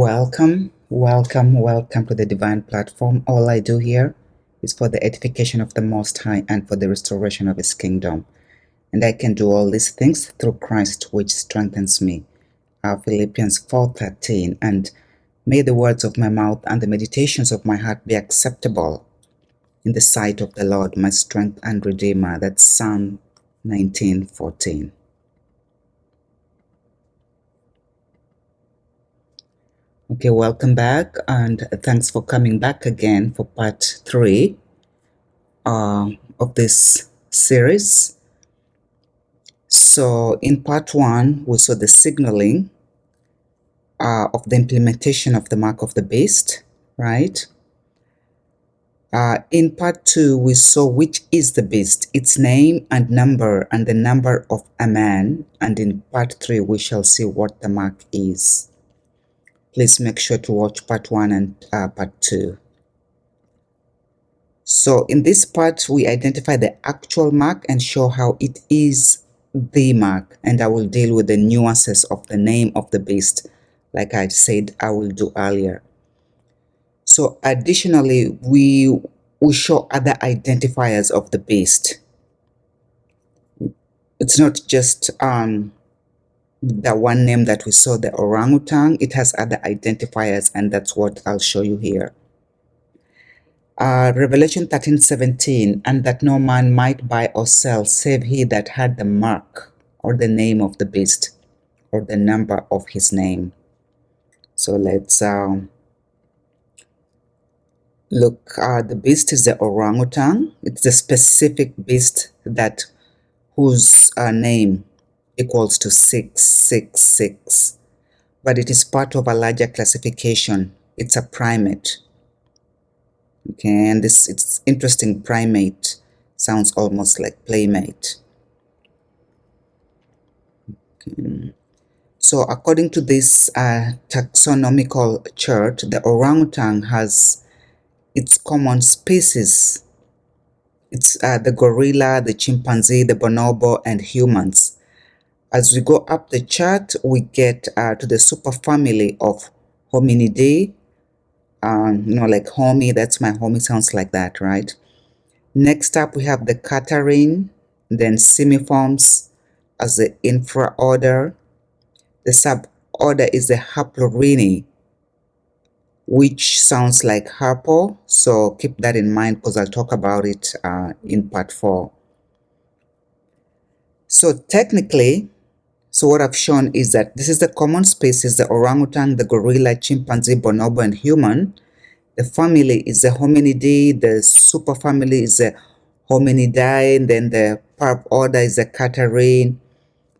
Welcome to the divine platform. All I do here is for the edification of the Most High and for the restoration of His kingdom. And I can do all these things through Christ, which strengthens me. Philippians 4:13. And may the words of my mouth and the meditations of my heart be acceptable in the sight of the Lord, my strength and redeemer. That's Psalm 19:14. Okay, welcome back, and thanks for coming back again for part 3 of this series. So in part 1, we saw the signaling of the implementation of the mark of the beast, right? In part 2, we saw which is the beast, its name and number, and the number of a man. And in part 3, we shall see what the mark is. Please make sure to watch part 1 and part 2. So in this part, we identify the actual mark and show how it is the mark. And I will deal with the nuances of the name of the beast, like I said I will do earlier. So additionally, we show other identifiers of the beast. It's not just the one name that we saw, the orangutan. It has other identifiers, and that's what I'll show you here. Revelation 13:17, and that no man might buy or sell save he that had the mark or the name of the beast or the number of his name. So let's look. The beast is the orangutan. It's a specific beast that whose name equals to 666, but it is part of a larger classification. It's a primate. Okay, and it's interesting. Primate sounds almost like playmate. Okay. So according to this taxonomical chart, the orangutan has its common species. It's the gorilla, the chimpanzee, the bonobo, and humans. As we go up the chart, we get to the superfamily of Hominidae. Like homie, that's my homie, sounds like that, right? Next up, we have the catarrhine, then simiforms as the infraorder. The suborder is the Haplorhini, which sounds like harpo, so keep that in mind because I'll talk about it in part 4. So technically, what I've shown is that this is the common species: the orangutan, the gorilla, chimpanzee, bonobo, and human. The family is the Hominidae, the superfamily is the Hominidae, and then the suborder is the catarrhine,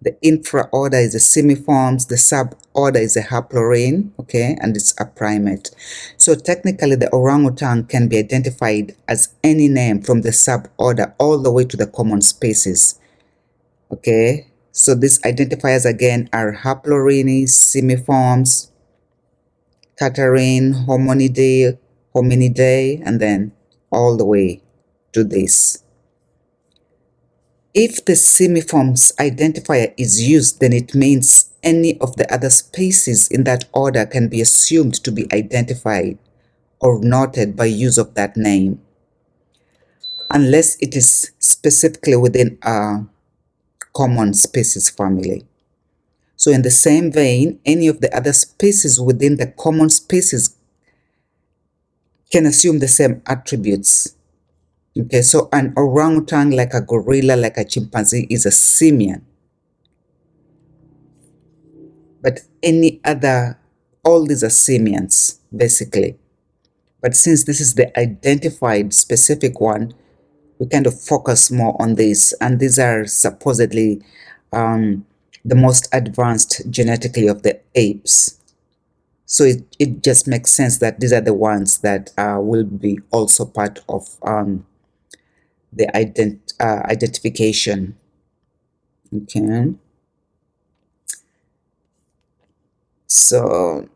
the infraorder is the simiforms, the suborder is the Haplorhine, okay, and it's a primate. So technically, the orangutan can be identified as any name from the suborder all the way to the common species, okay. So these identifiers again are Haplorhini, simiforms, catarrhine, hominidae, and then all the way to this. If the simiforms identifier is used, then it means any of the other species in that order can be assumed to be identified or noted by use of that name, unless it is specifically within a common species family. So in the same vein, any of the other species within the common species can assume the same attributes. Okay, so an orangutan, like a gorilla, like a chimpanzee, is a simian. But any other, all these are simians, basically. But since this is the identified specific one, we kind of focus more on this. And these are supposedly the most advanced genetically of the apes. So it just makes sense that these are the ones that will be also part of the identification. Okay. So,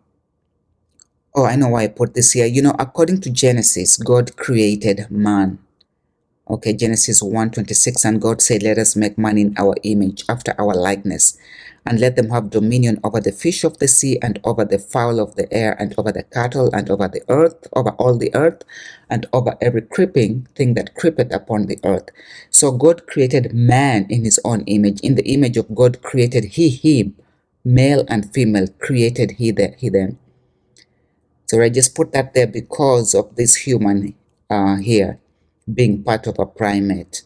I know why I put this here. According to Genesis, God created man. Okay, Genesis 1:26, and God said, let us make man in our image, after our likeness, and let them have dominion over the fish of the sea, and over the fowl of the air, and over the cattle, and over the earth, over all the earth, and over every creeping thing that creepeth upon the earth. So God created man in his own image. In the image of God created he him, male and female created he them. So I just put that there because of this human here being part of a primate.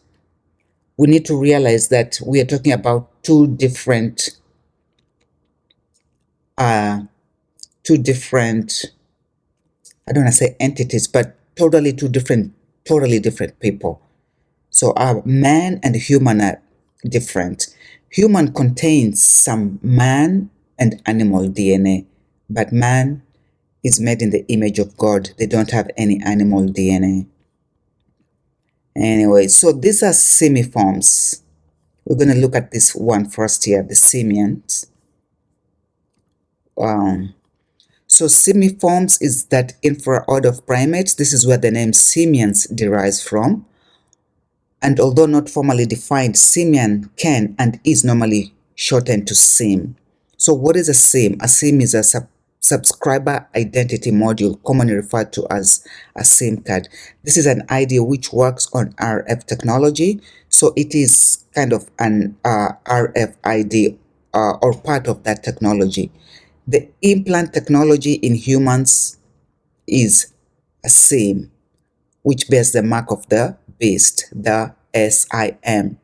We need to realize that we are talking about two different, I don't want to say entities, but totally different people. So man and human are different. Human contains some man and animal DNA, but man is made in the image of God. They don't have any animal DNA. Anyway, so these are simiforms. We're going to look at this one first here, the simians. So simiforms is that infraorder of primates. This is where the name simians derives from. And although not formally defined, simian can and is normally shortened to sim. So what is a sim? A sim is a subscriber identity module, commonly referred to as a SIM card. This is an idea which works on RF technology. So it is kind of an RFID or part of that technology. The implant technology in humans is a SIM, which bears the mark of the beast, the SIM.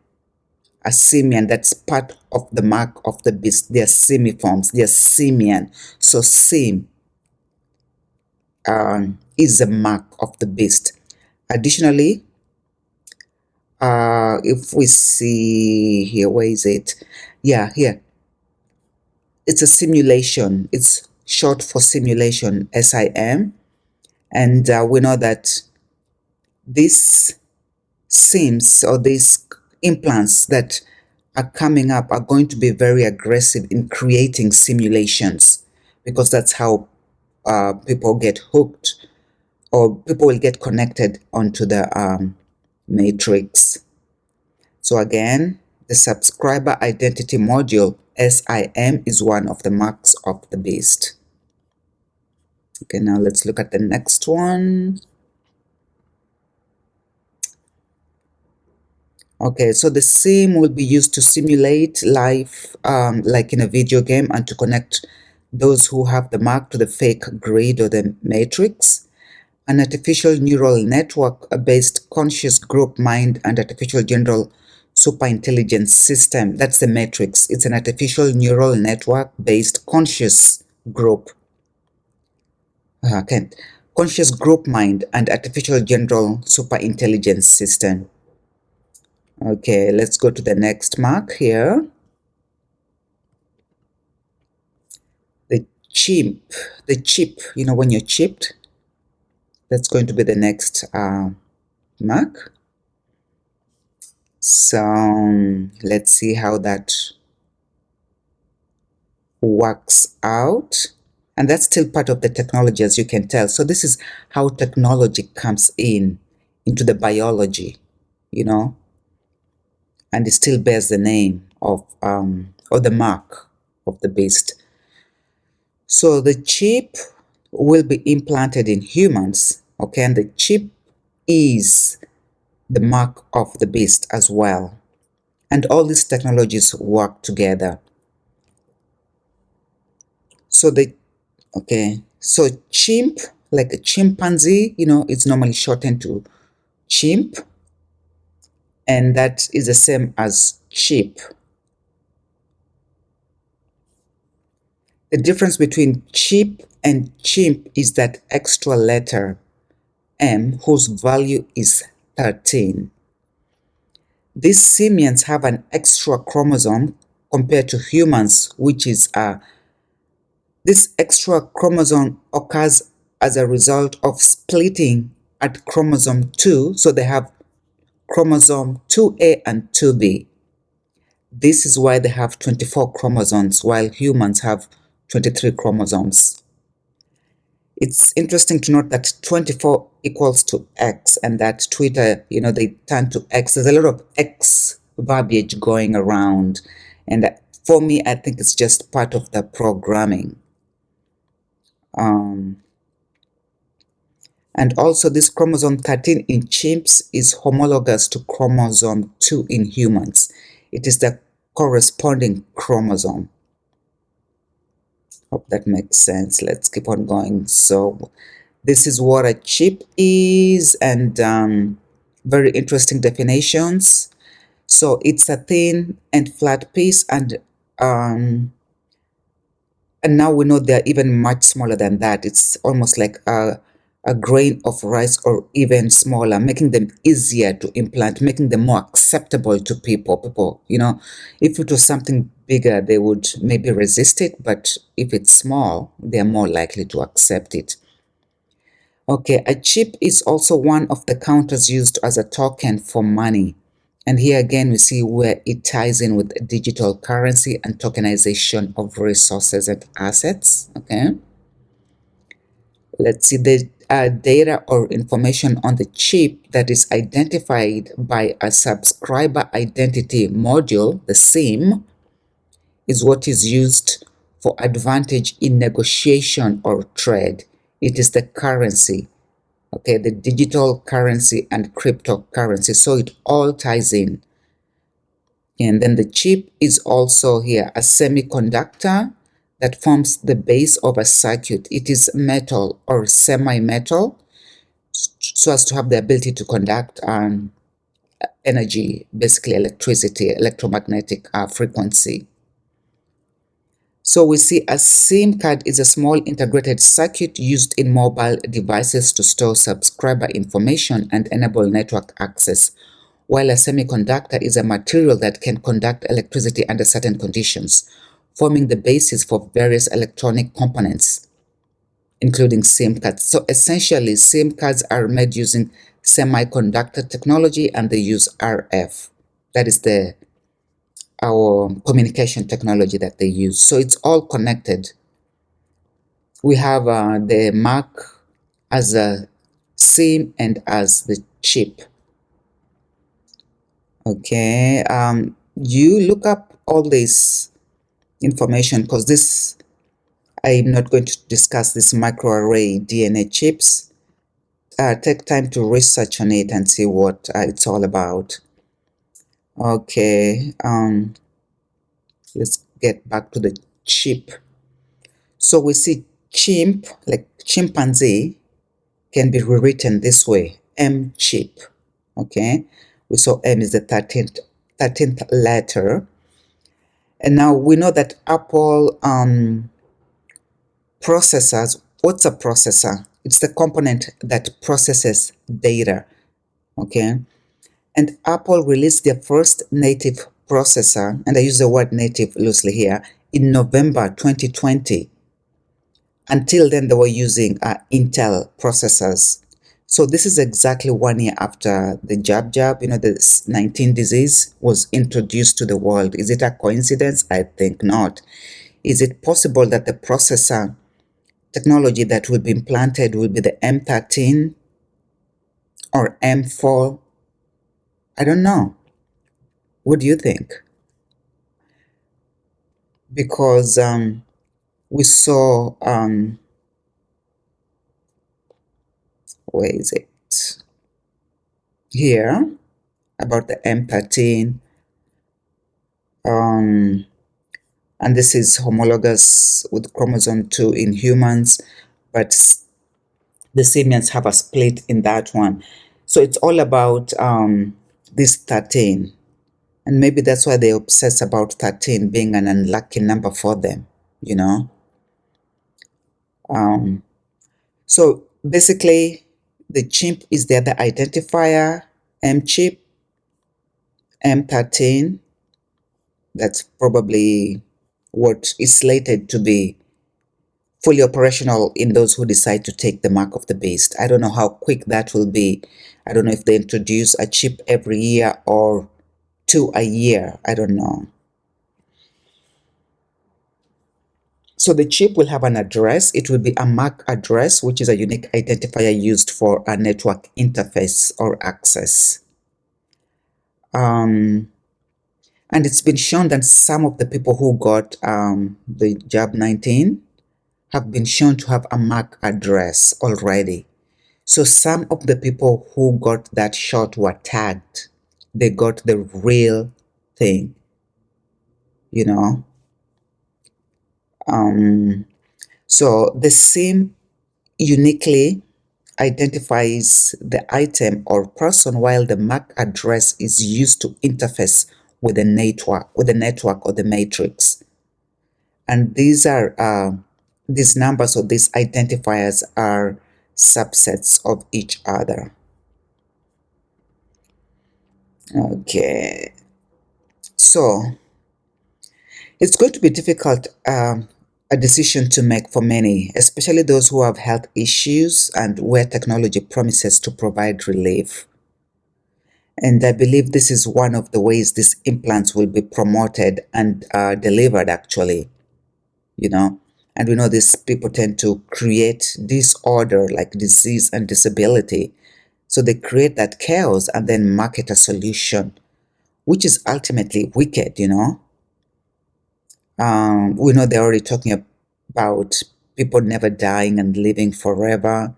A simian, that's part of the mark of the beast. They are simiforms, they are simian. So sim is the mark of the beast. Additionally, if we see here, where is it? Yeah, here. It's a simulation. It's short for simulation, SIM. And we know that these SIMs or these implants that are coming up are going to be very aggressive in creating simulations, because that's how people get hooked, or people will get connected onto the matrix. So again, the subscriber identity module, SIM, is one of the marks of the beast. Okay, now let's look at the next one. Okay, so the SIM will be used to simulate life like in a video game, and to connect those who have the mark to the fake grid or the matrix. An artificial neural network-based conscious group mind and artificial general superintelligence system. That's the matrix. It's an artificial neural network-based conscious group. Conscious group mind and artificial general superintelligence system. Okay, let's go to the next mark here. The chip, you know, when you're chipped, that's going to be the next mark. So let's see how that works out. And that's still part of the technology, as you can tell. So this is how technology comes into the biology, you know, and it still bears the name of or the mark of the beast. So the chip will be implanted in humans, okay, and the chip is the mark of the beast as well. And all these technologies work together. So so chimp, like a chimpanzee, you know, it's normally shortened to chimp, and that is the same as chip. The difference between chip and chimp is that extra letter M, whose value is 13. These simians have an extra chromosome compared to humans, which is this extra chromosome occurs as a result of splitting at chromosome 2. So they have chromosome 2A and 2B. This is why they have 24 chromosomes, while humans have 23 chromosomes. It's interesting to note that 24 equals to X, and that Twitter, they turn to X. There's a lot of X verbiage going around, and For me, I think it's just part of the programming. Um, and also this chromosome 13 in chimps is homologous to chromosome 2 in humans. It is the corresponding chromosome. Hope that makes sense. Let's keep on going. So this is what a chip is, and very interesting definitions. So it's a thin and flat piece, um, and now we know they're even much smaller than that. It's almost like a grain of rice or even smaller, making them easier to implant, making them more acceptable to people. If it was something bigger, they would maybe resist it, but if it's small, they're more likely to accept it. Okay, a chip is also one of the counters used as a token for money. And here again, we see where it ties in with digital currency and tokenization of resources and assets. Okay, let's see the data or information on the chip that is identified by a subscriber identity module, the SIM, is what is used for advantage in negotiation or trade. It is the currency. Okay, the digital currency and cryptocurrency. So it all ties in. And then the chip is also here a semiconductor that forms the base of a circuit. It is metal or semi-metal, so as to have the ability to conduct energy, basically electricity, electromagnetic frequency. So we see a SIM card is a small integrated circuit used in mobile devices to store subscriber information and enable network access, while a semiconductor is a material that can conduct electricity under certain conditions, forming the basis for various electronic components, including SIM cards. So essentially, SIM cards are made using semiconductor technology, and they use RF. That is our communication technology that they use. So it's all connected. We have the Mac as a SIM and as the chip. Okay, you look up all this information, because I'm not going to discuss this microarray DNA chips. Take time to research on it and see what it's all about. Okay, let's get back to the chip. So we see chimp, like chimpanzee, can be rewritten this way, M chip. Okay, we saw M is the 13th letter. And now we know that Apple processors, what's a processor? It's the component that processes data. Okay, and Apple released their first native processor, and I use the word native loosely here, in November 2020. Until then, they were using Intel processors. So this is exactly 1 year after the jab, the 19 disease was introduced to the world. Is it a coincidence? I think not. Is it possible that the processor technology that will be implanted will be the M13 or M4? I don't know. What do you think? Because we saw, where is it? Here, about the M13. And this is homologous with chromosome 2 in humans, but the simians have a split in that one. So it's all about this 13. And maybe that's why they obsess about 13 being an unlucky number for them, So basically, the chimp is the other identifier, M chip, M13. That's probably what is slated to be fully operational in those who decide to take the mark of the beast. I don't know how quick that will be. I don't know if they introduce a chip every year or 2 a year. I don't know. So the chip will have an address. It will be a MAC address, which is a unique identifier used for a network interface or access. And And it's been shown that some of the people who got the jab 19 have been shown to have a MAC address already. So some of the people who got that shot were tagged. They got the real thing, you know. So the SIM uniquely identifies the item or person, while the MAC address is used to interface with the network or the matrix. And these numbers or these identifiers are subsets of each other. Okay, so it's going to be difficult, a decision to make for many, especially those who have health issues and where technology promises to provide relief. And I believe this is one of the ways these implants will be promoted and delivered, actually, you know. And we know these people tend to create disorder like disease and disability. So they create that chaos and then market a solution, which is ultimately wicked, you know. We know they're already talking about people never dying and living forever.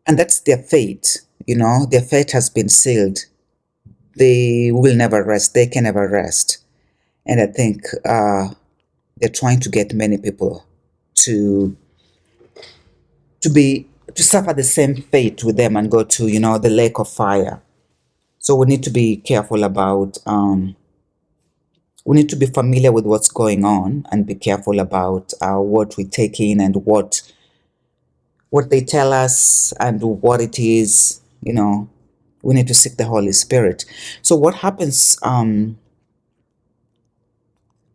And that's their fate, you know. Their fate has been sealed. They will never rest. They can never rest. And I think they're trying to get many people to suffer the same fate with them and go to, you know, the lake of fire. So we need to be careful about we need to be familiar with what's going on and be careful about what we take in and what they tell us and what it is, you know. We need to seek the Holy Spirit. So what happens,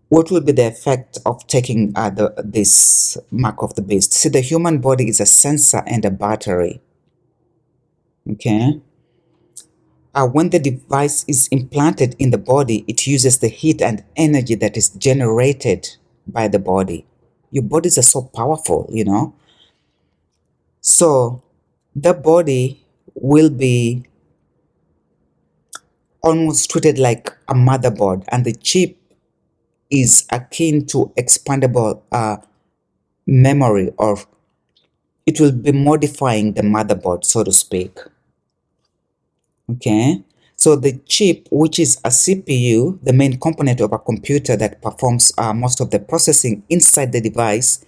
what will be the effect of taking this mark of the beast? See, the human body is a sensor and a battery. Okay. When the device is implanted in the body, it uses the heat and energy that is generated by the body. Your bodies are so powerful, you know. So the body will be almost treated like a motherboard, and the chip is akin to expandable memory, or it will be modifying the motherboard, so to speak. Okay, so the chip, which is a CPU, the main component of a computer that performs most of the processing inside the device,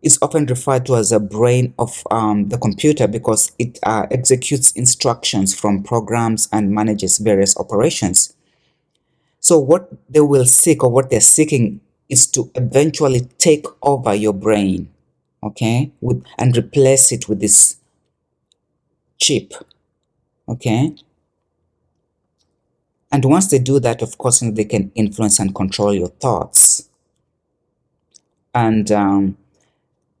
is often referred to as a brain of the computer because it executes instructions from programs and manages various operations. So what they will seek, or what they're seeking, is to eventually take over your brain, okay, and replace it with this chip, okay. And once they do that, of course, they can influence and control your thoughts. And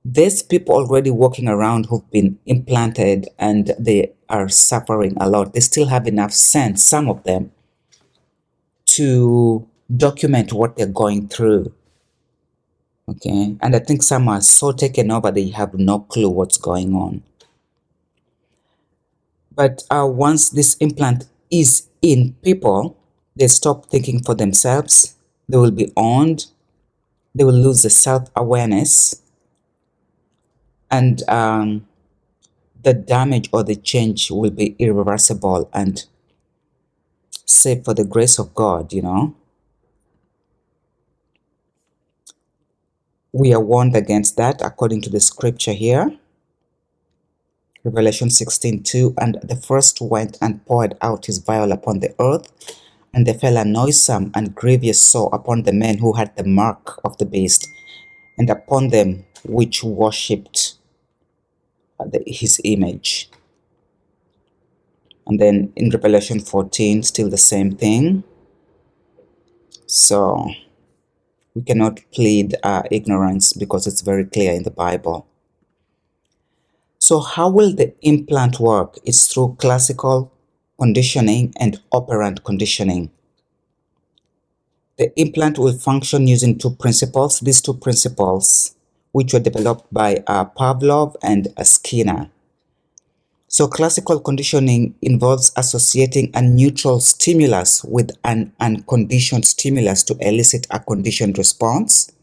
there's people already walking around who've been implanted and they are suffering a lot. They still have enough sense, some of them, to document what they're going through. Okay, and I think some are so taken over they have no clue what's going on. But once this implant is in people, they stop thinking for themselves. They will be owned. They will lose the self-awareness, and the damage or the change will be irreversible, and save for the grace of God, you know. We are warned against that according to the scripture here. Revelation 16:2, and the first went and poured out his vial upon the earth, and there fell a noisome and grievous sore upon the men who had the mark of the beast, and upon them which worshipped his image. And then in Revelation 14, still the same thing. So we cannot plead ignorance because it's very clear in the Bible. So how will the implant work? It's through classical conditioning and operant conditioning. The implant will function using two principles. These two principles, which were developed by Pavlov and Skinner. So classical conditioning involves associating a neutral stimulus with an unconditioned stimulus to elicit a conditioned response.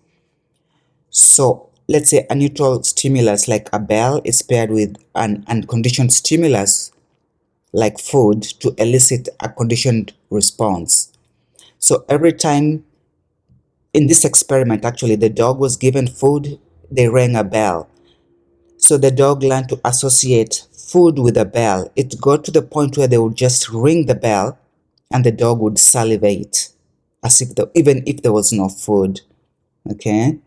So let's say a neutral stimulus like a bell is paired with an unconditioned stimulus like food to elicit a conditioned response. So every time in this experiment, actually, the dog was given food, they rang a bell. So the dog learned to associate food with a bell. It got to the point where they would just ring the bell and the dog would salivate as if even if there was no food. Okay.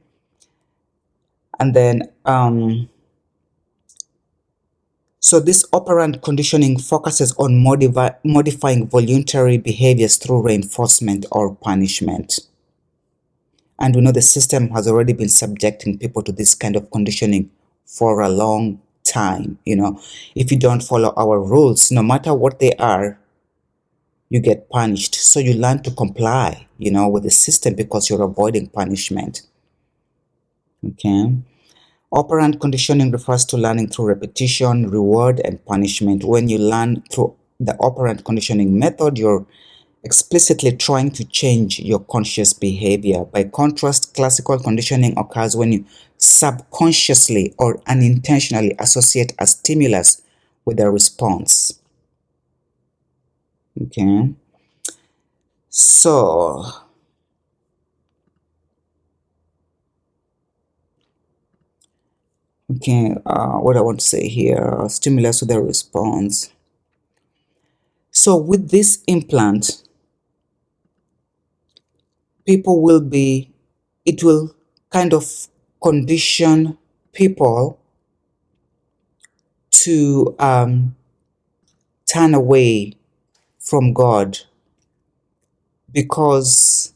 And then so this operant conditioning focuses on modifying voluntary behaviors through reinforcement or punishment. And we know the system has already been subjecting people to this kind of conditioning for a long time. If you don't follow our rules, no matter what they are, you get punished. So you learn to comply, with the system because you're avoiding punishment. Okay. Operant conditioning refers to learning through repetition, reward, and punishment. When you learn through the operant conditioning method, you're explicitly trying to change your conscious behavior. By contrast, classical conditioning occurs when you subconsciously or unintentionally associate a stimulus with a response. Okay. So, what I want to say here, stimulus with a response. So with this implant, it will kind of condition people to turn away from God, because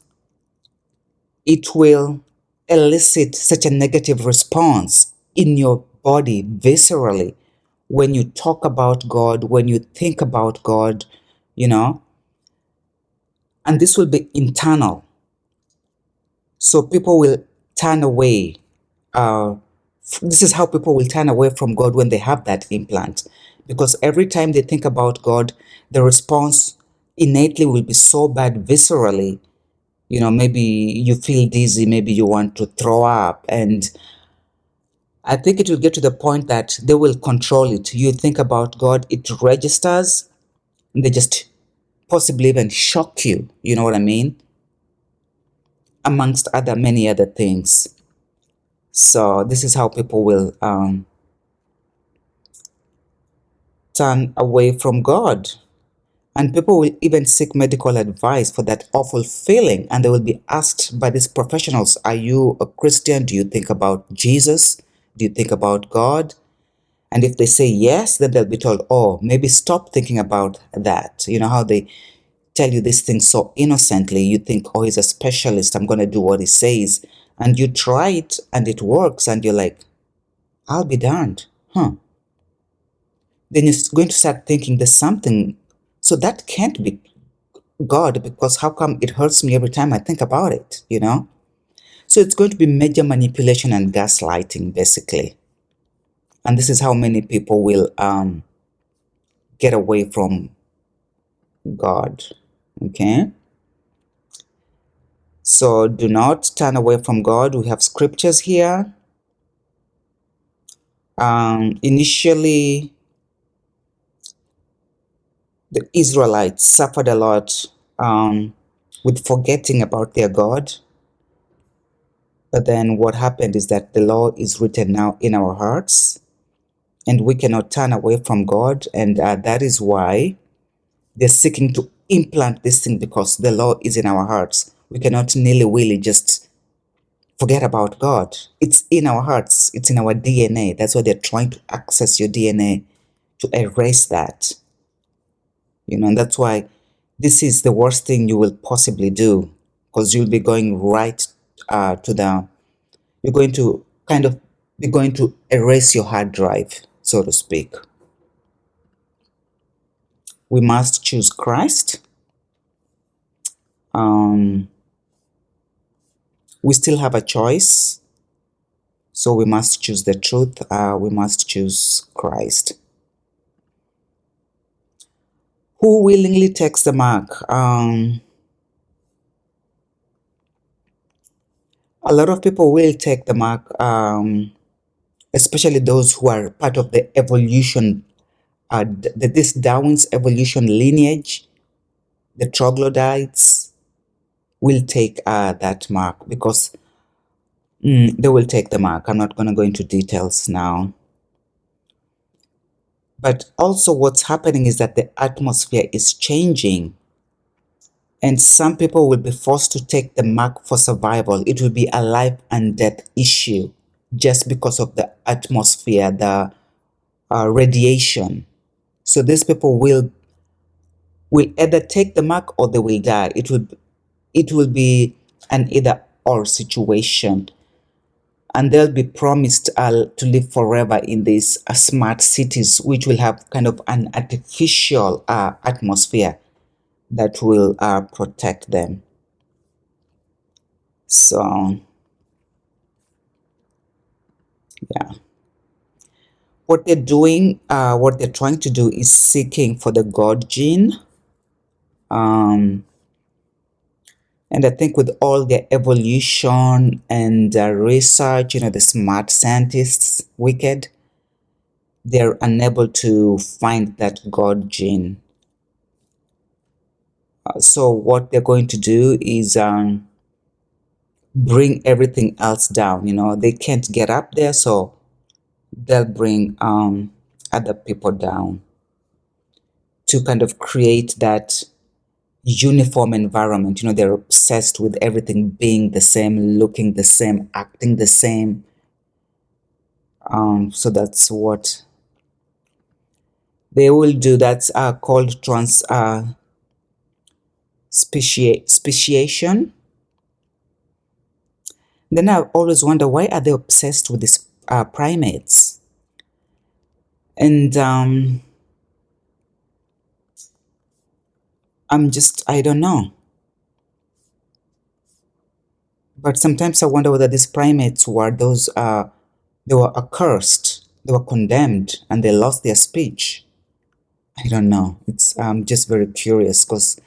it will elicit such a negative response in your body viscerally when you talk about God, when you think about God, and this will be internal. So people will turn away. This is how people will turn away from God when they have that implant, because every time they think about God, the response innately will be so bad viscerally. Maybe you feel dizzy, maybe you want to throw up, and I think it will get to the point that they will control it. You think about God, it registers, and they just possibly even shock you, you know what I mean? Amongst many other things. So this is how people will turn away from God. And people will even seek medical advice for that awful feeling. And they will be asked by these professionals, are you a Christian? Do you think about Jesus? Do you think about God? And if they say yes, then they'll be told, oh, maybe stop thinking about that. You know how they tell you these things so innocently. You think, oh, he's a specialist, I'm going to do what he says. And you try it and it works. And you're like, I'll be darned. Then you're going to start thinking there's something. So that can't be God, because how come it hurts me every time I think about it, So it's going to be major manipulation and gaslighting, basically. And this is how many people will get away from God. Okay. So do not turn away from God. We have scriptures here. Initially, the Israelites suffered a lot with forgetting about their God. But then what happened is that the law is written now in our hearts, and we cannot turn away from God. And that is why they're seeking to implant this thing, because the law is in our hearts. We cannot nilly-willy just forget about God. It's in our hearts. It's in our DNA. That's why they're trying to access your DNA to erase that. And that's why this is the worst thing you will possibly do, because you'll be going right you're going to kind of be going to erase your hard drive, so to speak. We must choose Christ. We still have a choice. So we must choose the truth. We must choose Christ. Who willingly takes the mark? A lot of people will take the mark, especially those who are part of the evolution, this Darwin's evolution lineage. The troglodytes will take that mark because they will take the mark. I'm not going to go into details now. But also what's happening is that the atmosphere is changing. And some people will be forced to take the mark for survival. It will be a life and death issue just because of the atmosphere, the radiation. So these people will either take the mark or they will die. It will be an either or situation. And they'll be promised to live forever in these smart cities, which will have kind of an artificial atmosphere that will protect them. So, yeah. What they're doing, what they're trying to do is seeking for the God gene. And I think with all their evolution and research, the smart scientists, wicked, they're unable to find that God gene. So what they're going to do is bring everything else down. They can't get up there, so they'll bring other people down to kind of create that uniform environment. They're obsessed with everything being the same, looking the same, acting the same. So that's what they will do. That's called speciation. Then I always wonder, why are they obsessed with these primates? And I don't know. But sometimes I wonder whether these primates were they were accursed, they were condemned, and they lost their speech. I don't know. It's just very curious because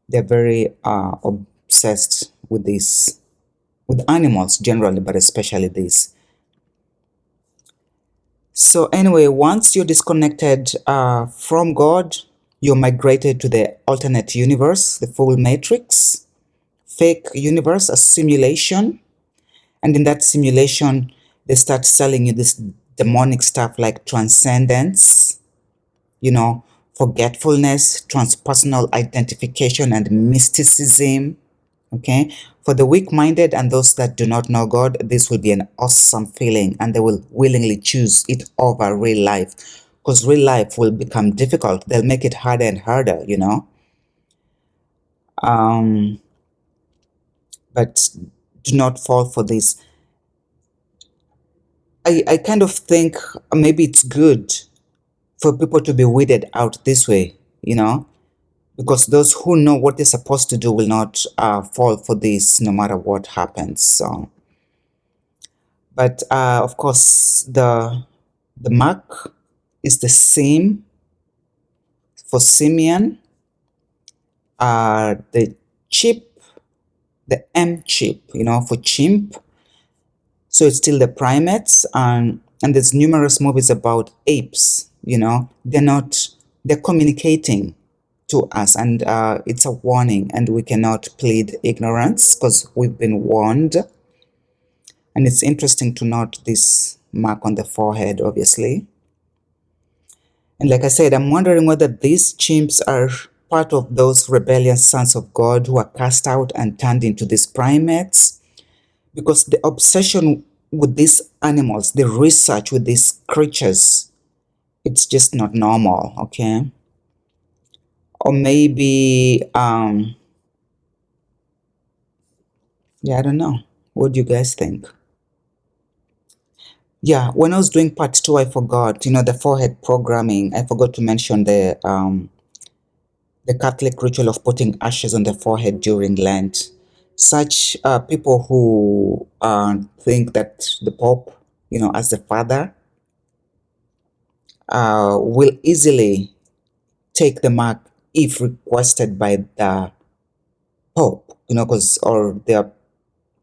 they're very obsessed with this, with animals generally, but especially this. So anyway, once you're disconnected from God, you're migrated to the alternate universe, the full matrix, fake universe, a simulation. And in that simulation, they start selling you this demonic stuff like transcendence, forgetfulness, transpersonal identification, and mysticism. Okay, for the weak-minded and those that do not know God, this will be an awesome feeling, and they will willingly choose it over real life, because real life will become difficult. They'll make it harder and harder, but do not fall for this. I kind of think maybe it's good for people to be weeded out this way, because those who know what they're supposed to do will not fall for this no matter what happens. So, but of course, the mark is the same for simian. The chip, the M chip, for chimp. So it's still the primates, and there's numerous movies about apes. They're communicating to us, and it's a warning, and we cannot plead ignorance because we've been warned. And it's interesting to note this mark on the forehead, obviously. And like I said, I'm wondering whether these chimps are part of those rebellious sons of God who are cast out and turned into these primates, because the obsession with these animals, the research with these creatures, it's just not normal, okay? Or maybe, yeah, I don't know. What do you guys think? Yeah, when I was doing part 2, I forgot, the forehead programming, I forgot to mention the Catholic ritual of putting ashes on the forehead during Lent. Such people who think that the Pope, as the father, will easily take the mark if requested by the Pope, because or their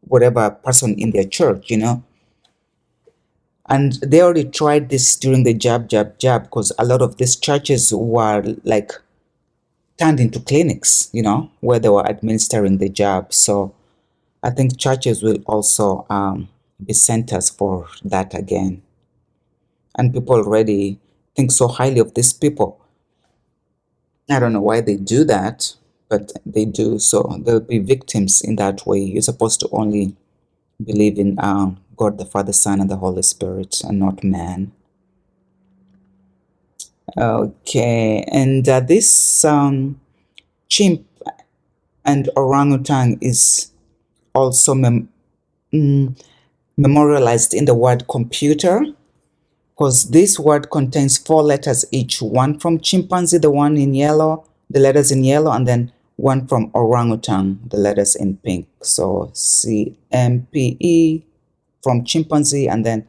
whatever person in their church, And they already tried this during the jab, because a lot of these churches were like turned into clinics, where they were administering the jab. So I think churches will also be centers for that again. And people already think so highly of these people. I don't know why they do that, but they do. So they'll be victims in that way. You're supposed to only believe in God the Father, Son, and the Holy Spirit, and not man. Okay, and this chimp and orangutan is also memorialized in the word computer, because this word contains 4 letters each, one from chimpanzee, the one in yellow, the letters in yellow, and then one from orangutan, the letters in pink. So CMPE from chimpanzee, and then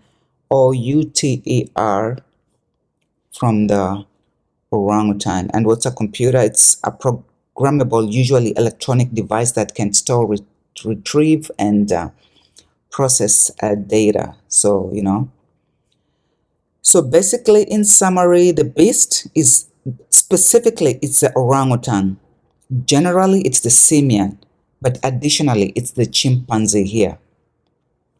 OUTER from the orangutan. And what's a computer? It's a programmable, usually electronic device that can store, retrieve, and process data. So, So basically, in summary, the beast is specifically it's the orangutan. Generally, it's the simian, but additionally, it's the chimpanzee here.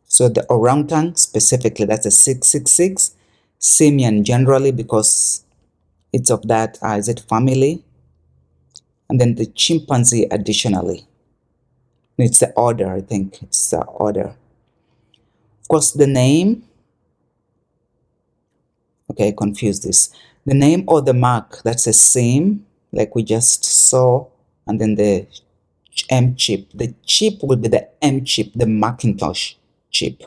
So the orangutan specifically, that's a 666. Simian generally because it's of that, is it family? And then the chimpanzee additionally. It's the order, I think. It's the order. Of course, the name. Okay, I confused this. The name or the mark, that's the same, like we just saw. And then the M chip. The chip will be the M chip, the Macintosh chip.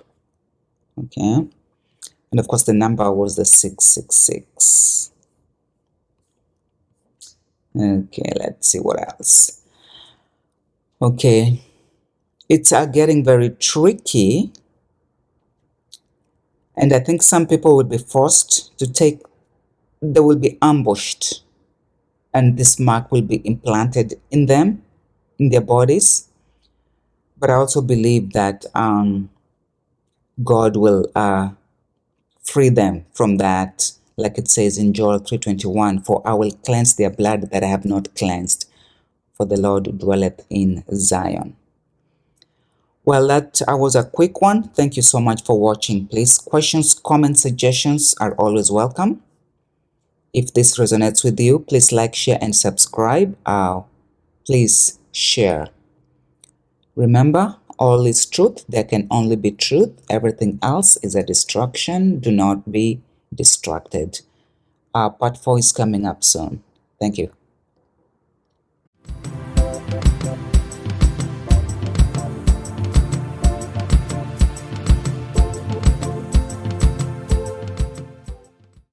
Okay. And of course, the number was the 666. Okay, let's see what else. Okay, it's getting very tricky. And I think some people will be forced to take, they will be ambushed. And this mark will be implanted in them, in their bodies. But I also believe that God will free them from that. Like it says in Joel 3:21, for I will cleanse their blood that I have not cleansed, for the Lord dwelleth in Zion. Well, that was a quick one. Thank you so much for watching. Please, questions, comments, suggestions are always welcome. If this resonates with you, please like, share, and subscribe. Please share. Remember, all is truth. There can only be truth. Everything else is a distraction. Do not be distracted. Part 4 is coming up soon. Thank you.